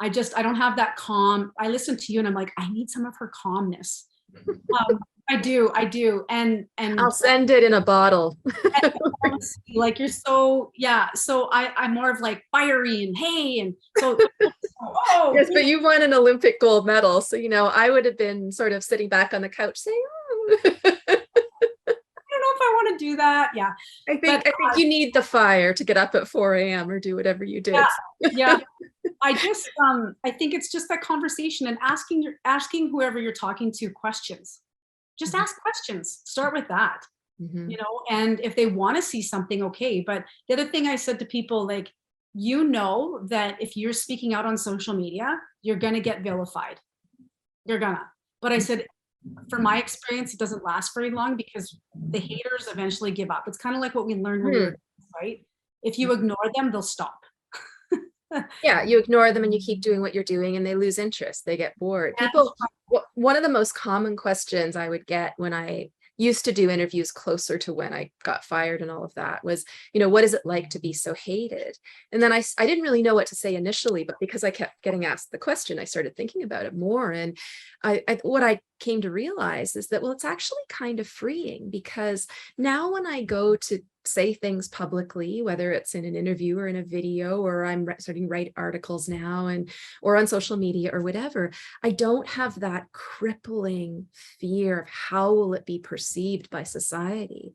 I don't have that calm. I listen to you and I'm like, I need some of her calmness. I do. And I'll send it in a bottle. Like you're so I'm more of like fiery and hey, and so yes, but you won an Olympic gold medal. So, I would have been sort of sitting back on the couch saying, oh. I don't know if I want to do that. Yeah. I think you need the fire to get up at 4 a.m. or do whatever you did. Yeah. I think it's just that conversation and asking whoever you're talking to questions. Just ask questions. Start with that, and if they want to see something, okay. But the other thing I said to people, like, that if you're speaking out on social media, you're going to get vilified. You're gonna. But I said, from my experience, it doesn't last very long because the haters eventually give up. It's kind of like what we learned when we were kids, right? If you ignore them, they'll stop. Yeah, you ignore them and you keep doing what you're doing and they lose interest. They get bored. One of the most common questions I would get when I used to do interviews closer to when I got fired and all of that was, what is it like to be so hated? And then I didn't really know what to say initially, but because I kept getting asked the question, I started thinking about it more. And what I came to realize is that, well, it's actually kind of freeing, because now when I go to say things publicly, whether it's in an interview or in a video, or I'm starting to write articles now or on social media or whatever, I don't have that crippling fear of how will it be perceived by society,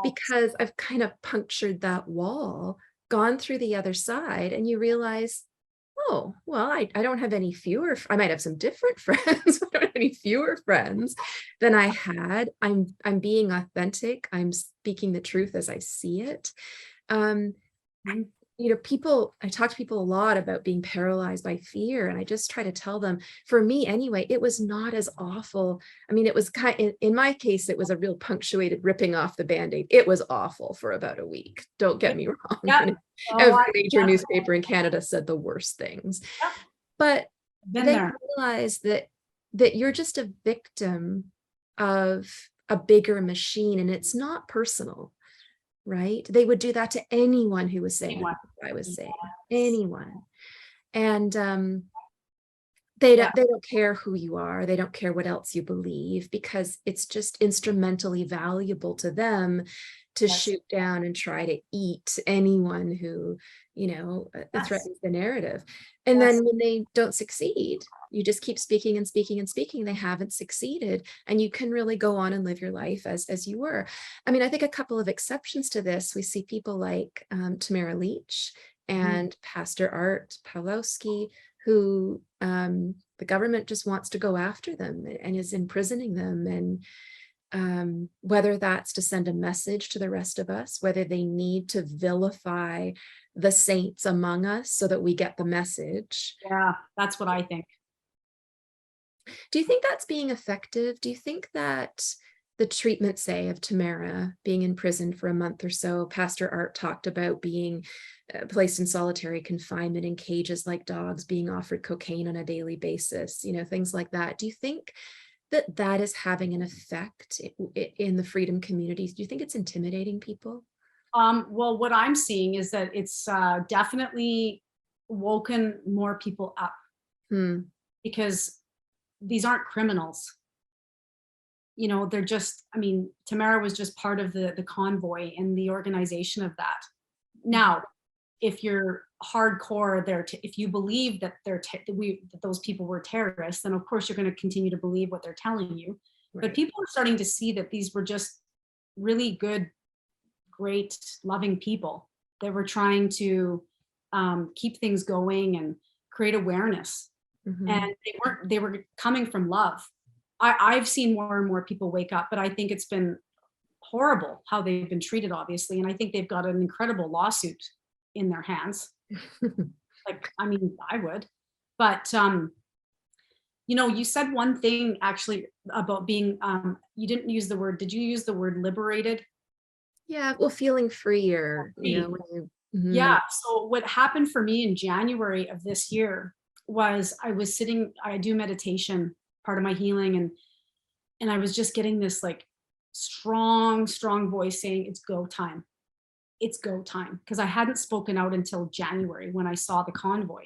because I've kind of punctured that wall, gone through the other side, and you realize, oh, well, I don't have any fewer, I might have some different friends, but I don't have any fewer friends than I had. I'm being authentic. I'm speaking the truth as I see it. I talk to people a lot about being paralyzed by fear, and I just try to tell them, for me anyway, it was not as awful. I mean, it was in my case, it was a real punctuated ripping off the Band-Aid. It was awful for about a week. Don't get me wrong. Yeah. Every major newspaper in Canada said the worst things, but they realize that you're just a victim of a bigger machine, and it's not personal. Right? They would do that to anyone who was saying what I was saying, anyone. And they don't care who you are. They don't care what else you believe, because it's just instrumentally valuable to them to shoot down and try to eat anyone who, threatens the narrative. And then when they don't succeed, you just keep speaking and speaking and speaking. They haven't succeeded, and you can really go on and live your life as you were. I mean, I think a couple of exceptions to this, we see people like Tamara Lich and Pastor Art Pawlowski, who the government just wants to go after them and is imprisoning them. And whether that's to send a message to the rest of us, whether they need to vilify the saints among us so that we get the message. Yeah, that's what I think. Do you think that's being effective? Do you think that the treatment, say, of Tamara being imprisoned for a month or so, Pastor Art talked about being placed in solitary confinement in cages like dogs, being offered cocaine on a daily basis, things like that. Do you think that that is having an effect in the freedom communities? Do you think it's intimidating people? Well, what I'm seeing is that it's definitely woken more people up, because these aren't criminals. They're just, Tamara was just part of the convoy and the organization of that. Now, if you're hardcore there, if you believe that that those people were terrorists, then of course you're going to continue to believe what they're telling you. Right. But people are starting to see that these were just really good, great, loving people that were trying to keep things going and create awareness. And they were coming from love. I've seen more and more people wake up, but I think it's been horrible how they've been treated, obviously. And I think they've got an incredible lawsuit in their hands. I would. But, you said one thing actually about being, you didn't use the word, did you use the word liberated? Yeah, well, feeling freer, Yeah. So what happened for me in January of this year was I do meditation, part of my healing, and I was just getting this like strong voice saying it's go time. It's go time. Because I hadn't spoken out until January when I saw the convoy.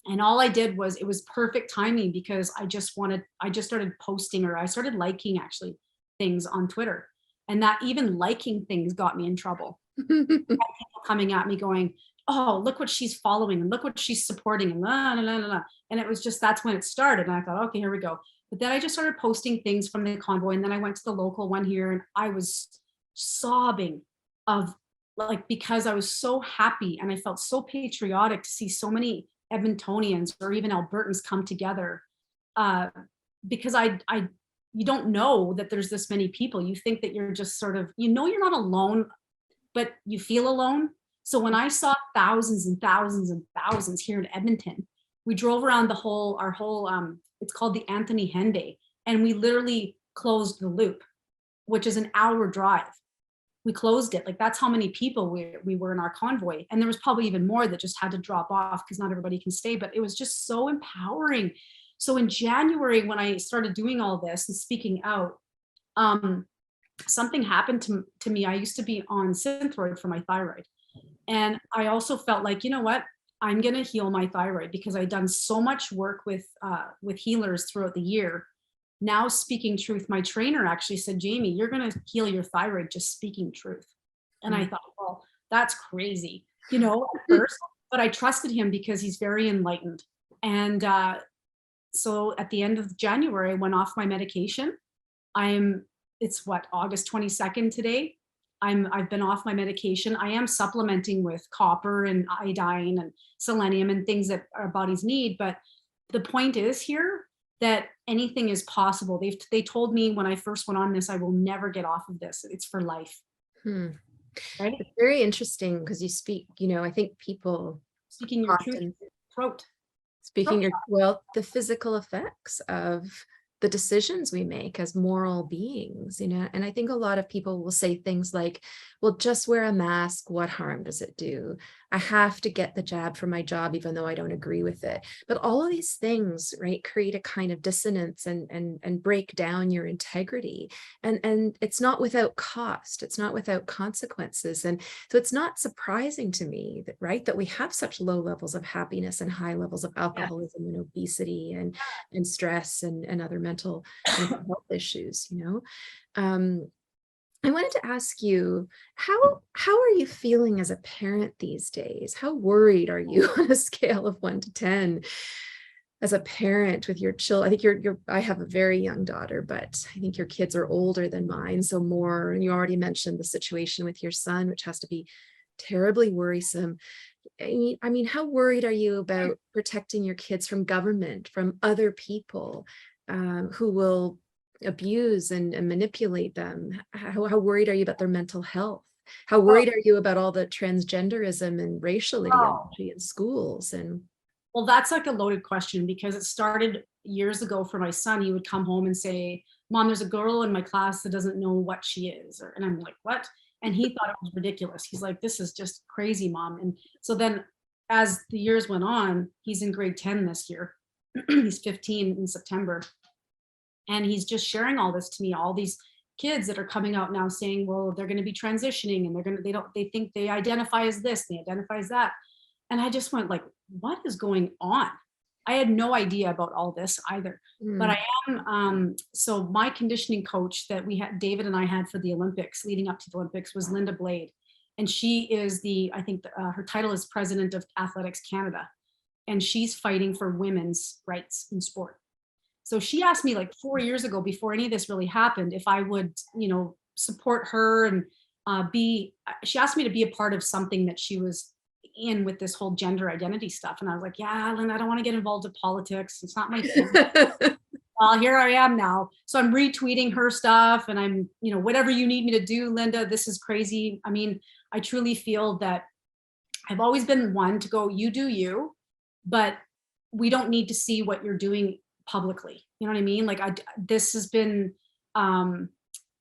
And all I did was, it was perfect timing because I just started posting, or I started liking actually things on Twitter. And that even liking things got me in trouble. People coming at me going, oh, look what she's following and look what she's supporting and la, la, la, la, la. And it was just, that's when it started. And I thought, okay, here we go. But then I just started posting things from the convoy. And then I went to the local one here and I was sobbing because I was so happy and I felt so patriotic to see so many Edmontonians or even Albertans come together, because you don't know that there's this many people. You think that you're just sort of, you're not alone, but you feel alone. So when I saw thousands and thousands and thousands here in Edmonton, we drove around our whole, it's called the Anthony Henday, and we literally closed the loop, which is an hour drive. We closed it. Like, that's how many people we were in our convoy. And there was probably even more that just had to drop off because not everybody can stay, but it was just so empowering. So in January, when I started doing all this and speaking out, something happened to me. I used to be on Synthroid for my thyroid. And I also felt like, you know what, I'm going to heal my thyroid because I'd done so much work with healers throughout the year. Now, speaking truth, my trainer actually said, Jamie, you're going to heal your thyroid just speaking truth. And I thought, well, that's crazy, at first, but I trusted him because he's very enlightened. And so at the end of January, I went off my medication. It's August 22nd today. I've been off my medication. I am supplementing with copper and iodine and selenium and things that our bodies need. But the point is here that anything is possible. They told me when I first went on this, I will never get off of this. It's for life. Right? It's very interesting because you speak, I think people speaking your truth, throat. Speaking the physical effects of the decisions we make as moral beings, and I think a lot of people will say things like, well, just wear a mask. What harm does it do? I have to get the jab for my job, even though I don't agree with it. But all of these things, right, create a kind of dissonance and break down your integrity. And it's not without cost. It's not without consequences. And so it's not surprising to me that, right, that we have such low levels of happiness and high levels of alcoholism and obesity and stress and other mental health issues, I wanted to ask you, how are you feeling as a parent these days? How worried are you on a scale of 1 to 10 as a parent with your children? I think I have a very young daughter, but I think your kids are older than mine. So more, and you already mentioned the situation with your son, which has to be terribly worrisome. I mean, how worried are you about protecting your kids from government, from other people who will abuse and manipulate them? How worried are you about their mental health? How Oh, worried are you about all the transgenderism and racial oh. ideology in schools? And Well, that's like a loaded question because it started years ago for my son. He would come home and say, Mom, there's a girl in my class that doesn't know what she is. And I'm like, what? And he thought it was ridiculous. He's like, this is just crazy, Mom. And so then as the years went on, he's in grade 10 this year. He's 15 in September. And he's just sharing all this to me, all these kids that are coming out now saying, well, they're going to be transitioning and they think they identify as this, they identify as that. And I just went like, what is going on? I had no idea about all this either. But I am, so my conditioning coach that David and I had for the Olympics, leading up to the Olympics, was Linda Blade. And she is I think her title is President of Athletics Canada. And she's fighting for women's rights in sport. So she asked me like 4 years ago, before any of this really happened, if I would, support her and she asked me to be a part of something that she was in with this whole gender identity stuff. And I was like, yeah, Lynn, I don't want to get involved in politics. It's not my thing. Well, here I am now. So I'm retweeting her stuff and I'm, whatever you need me to do, Linda, this is crazy. I mean, I truly feel that I've always been one to go, you do you, but we don't need to see what you're doing publicly. You know what I mean? Like this has been, and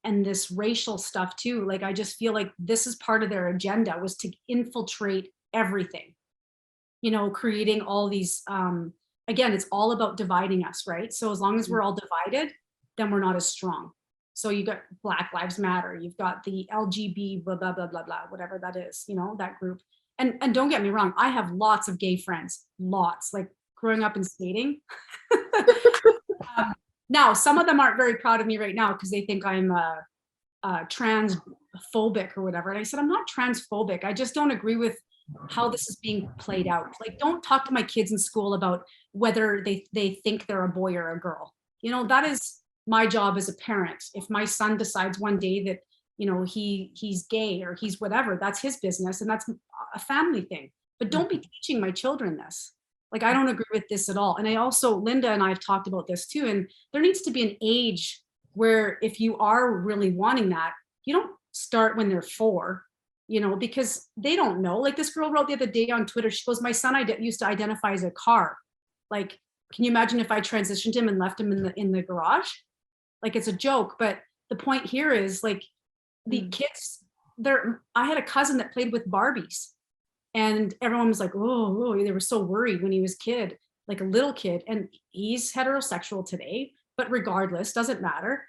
this racial stuff too. Like, I just feel like this is part of their agenda, was to infiltrate everything, creating all these, again, it's all about dividing us, right? So as long as we're all divided, then we're not as strong. So you got Black Lives Matter, you've got the LGB, blah, blah, blah, blah, blah, whatever that is, that group. And don't get me wrong, I have lots of gay friends, lots, like growing up and skating. Now, some of them aren't very proud of me right now because they think I'm transphobic or whatever. And I said, I'm not transphobic. I just don't agree with how this is being played out. Like, don't talk to my kids in school about whether they think they're a boy or a girl. That is my job as a parent. If my son decides one day that, he's gay or he's whatever, that's his business and that's a family thing. But don't be teaching my children this. Like, I don't agree with this at all. And I also, Linda and I have talked about this too. And there needs to be an age where if you are really wanting that, you don't start when they're 4, because they don't know. Like, this girl wrote the other day on Twitter, she goes, my son used to identify as a car. Like, can you imagine if I transitioned him and left him in the garage? Like, it's a joke. But the point here is, like, the kids, I had a cousin that played with Barbies. And everyone was like, oh, they were so worried when he was like a little kid. And he's heterosexual today, but regardless, doesn't matter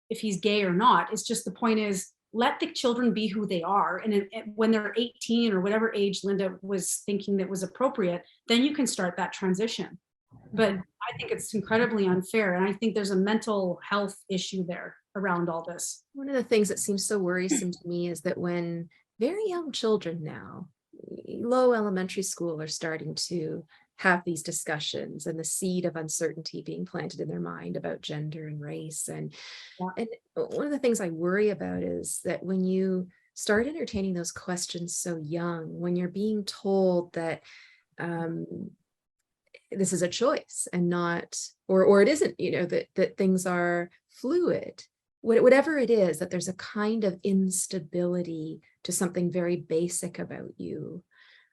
if he's gay or not. It's just, the point is, let the children be who they are. And when they're 18 or whatever age Linda was thinking that was appropriate, then you can start that transition. But I think it's incredibly unfair. And I think there's a mental health issue there around all this. one of the things that seems so worrisome to me is that when very young children now, low elementary school, are starting to have these discussions and the seed of uncertainty being planted in their mind about gender and race. And one of the things I worry about is that when you start entertaining those questions so young, when you're being told that this is a choice and not, or it isn't, that things are fluid, whatever it is, that there's a kind of instability to something very basic about you.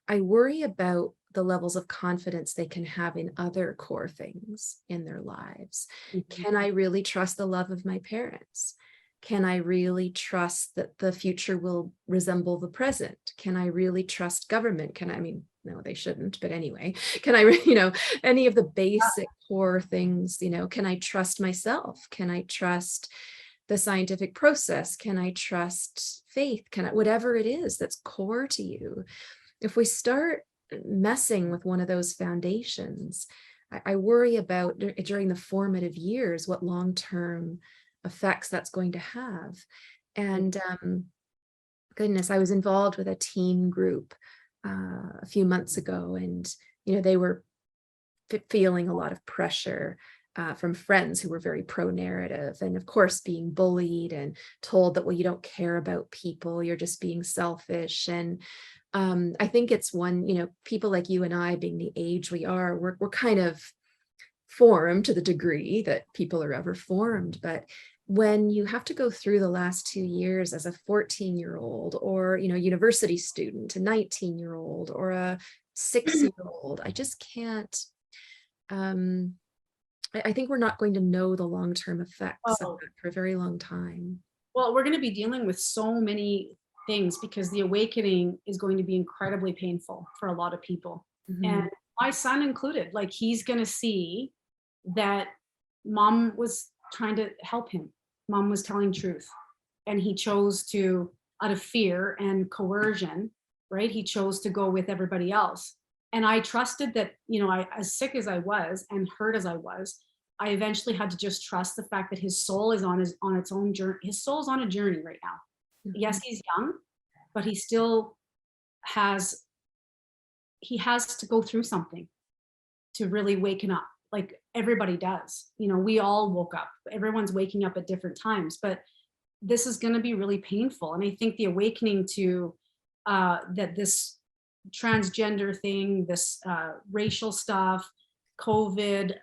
I worry about the levels of confidence they can have in other core things in their lives. Can I really trust the love of my parents? Can I really trust that the future will resemble the present? Can I really trust government? No, they shouldn't, but anyway, can I, any of the basic core things, can I trust myself? Can I trust the scientific process? Can I trust faith? Whatever it is that's core to you. If we start messing with one of those foundations, I worry about during the formative years, what long-term effects that's going to have. And goodness, I was involved with a teen group a few months ago, and they were feeling a lot of pressure from friends who were very pro-narrative, and of course being bullied and told that, well, you don't care about people, you're just being selfish. And I think it's one, people like you and I, being the age we are, we're kind of formed to the degree that people are ever formed. But when you have to go through the last 2 years as a 14-year-old, or university student, a 19-year-old, or a 6-year-old, I just can't. I think we're not going to know the long-term effects of it for a very long time. Well, we're going to be dealing with so many things because the awakening is going to be incredibly painful for a lot of people. And my son included, like, he's going to see that mom was trying to help him. Mom was telling truth. And he chose to, out of fear and coercion, right? He chose to go with everybody else. And I trusted that, as sick as I was and hurt as I was, I eventually had to just trust the fact that his soul is on its own journey. His soul's on a journey right now. Yes, he's young, but he still has to go through something to really waken up. Like everybody does. We all woke up. Everyone's waking up at different times, but this is going to be really painful. And I think the awakening to that this transgender thing, this racial stuff, COVID,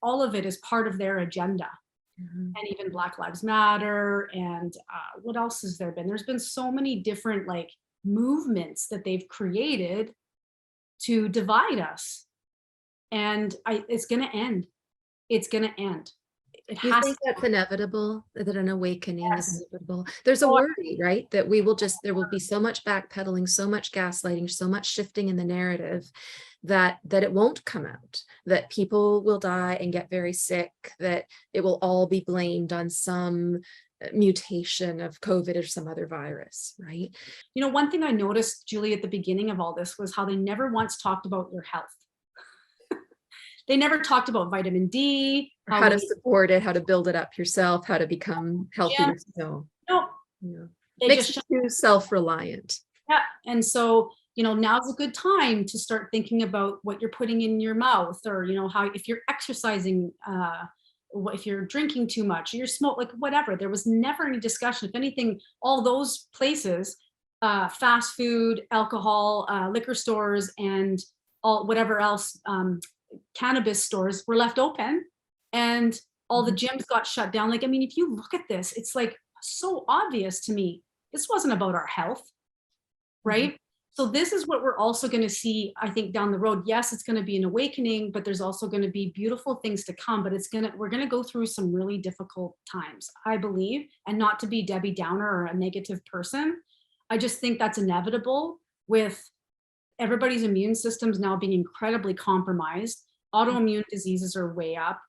all of it is part of their agenda. And even Black Lives Matter. And what else has there been? There's been so many different movements that they've created to divide us. And it's going to end. It's going to end. Do you think that's inevitable, that an awakening is inevitable? There's a worry, right? That there will be so much backpedaling, so much gaslighting, so much shifting in the narrative that it won't come out, that people will die and get very sick, that it will all be blamed on some mutation of COVID or some other virus, right? One thing I noticed, Julie, at the beginning of all this was how they never once talked about your health. They never talked about vitamin D. How to support it, how to build it up yourself, how to become healthier. No. Makes you too self-reliant. Yeah. And so, now's a good time to start thinking about what you're putting in your mouth, or, how, if you're exercising, if you're drinking too much, or you're whatever. There was never any discussion. If anything, all those places, fast food, alcohol, liquor stores, and all whatever else, cannabis stores were left open, and all the gyms got shut down. If you look at this, it's so obvious to me. This wasn't about our health, right? So this is what we're also going to see, I think, down the road. Yes, it's going to be an awakening, but there's also going to be beautiful things to come. But we're going to go through some really difficult times, I believe. And not to be Debbie Downer or a negative person, I just think that's inevitable with everybody's immune systems now being incredibly compromised. Autoimmune diseases are way up.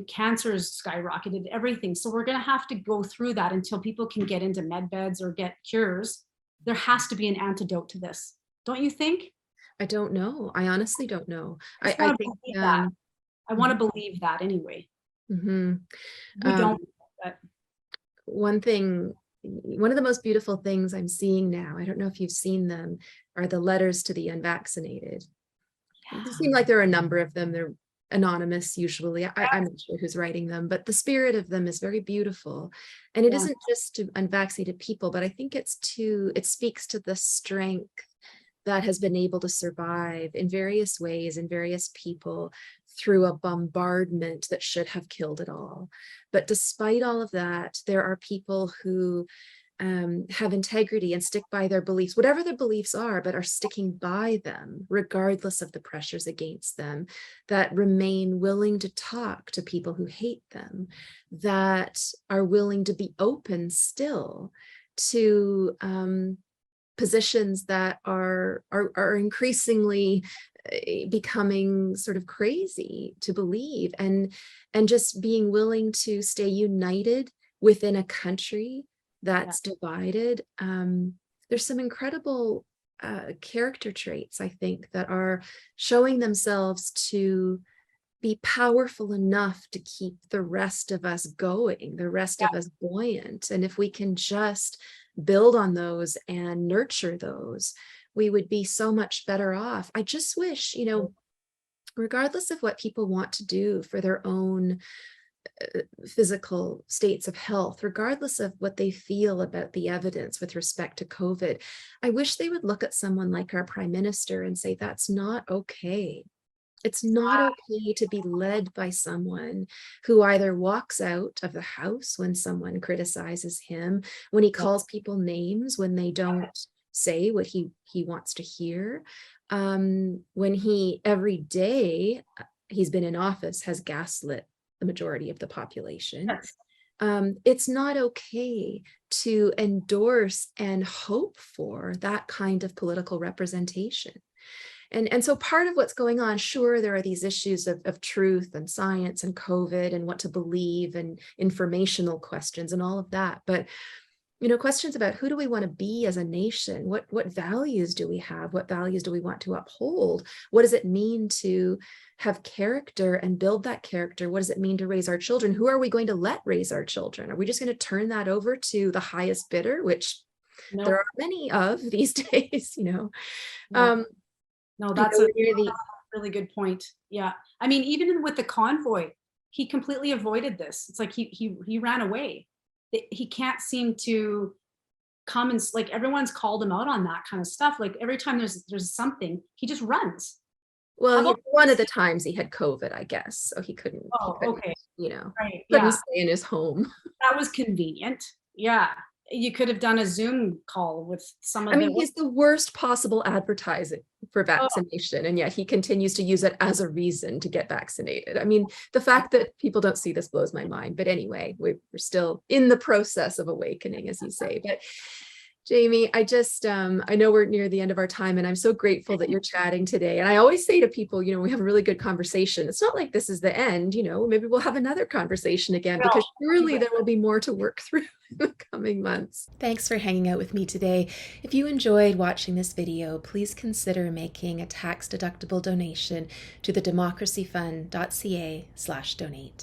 Cancer has skyrocketed, everything. So we're going to have to go through that until people can get into med beds or get cures. There has to be an antidote to this. Don't you think? I don't know. I honestly don't know. I think that. I want to believe that anyway. We don't. One of the most beautiful things I'm seeing now, I don't know if you've seen them, are the letters to the unvaccinated. Yeah. It seems like there are a number of them. They're anonymous usually. I'm not sure who's writing them, but the spirit of them is very beautiful. And it isn't just to unvaccinated people, but I think it speaks to the strength that has been able to survive in various ways in various people through a bombardment that should have killed it all. But despite all of that, there are people who have integrity and stick by their beliefs, whatever their beliefs are, but are sticking by them regardless of the pressures against them, that remain willing to talk to people who hate them, that are willing to be open still to positions that are increasingly becoming sort of crazy to believe, and just being willing to stay united within a country that's divided. There's some incredible character traits, I think, that are showing themselves to be powerful enough to keep the rest of us going, the rest of us buoyant. And if we can just build on those and nurture those, we would be so much better off. I just wish, regardless of what people want to do for their own physical states of health, regardless of what they feel about the evidence with respect to COVID. I wish they would look at someone like our prime minister and say, that's not okay. It's not okay to be led by someone who either walks out of the house when someone criticizes him, when he calls people names, when they don't say what he wants to hear, when he every day he's been in office has gaslit the majority of the population. Yes. It's not okay to endorse and hope for that kind of political representation. And so part of what's going on, sure, there are these issues of truth and science and COVID and what to believe and informational questions and all of that. But, questions about who do we want to be as a nation? What values do we have? What values do we want to uphold? What does it mean to have character and build that character? What does it mean to raise our children? Who are we going to let raise our children? Are we just going to turn that over to the highest bidder, which there are many of these days, No, that's a the really good point. Yeah. I mean, even with the convoy, he completely avoided this. It's like he ran away. He can't seem to come and like everyone's called him out on that kind of stuff. Like every time there's something, he just runs. Well, one of the times he had COVID, I guess, so he couldn't. Okay. Right. Couldn't stay in his home. That was convenient. Yeah. You could have done a Zoom call with some of he's the worst possible advertising for vaccination, and yet he continues to use it as a reason to get vaccinated. The fact that people don't see this blows my mind. But anyway, we're still in the process of awakening, as you say. But Jamie, I know we're near the end of our time, and I'm so grateful that you're chatting today. And I always say to people, we have a really good conversation. It's not like this is the end, maybe we'll have another conversation again, because surely there will be more to work through in the coming months. Thanks for hanging out with me today. If you enjoyed watching this video, please consider making a tax-deductible donation to the democracyfund.ca/donate.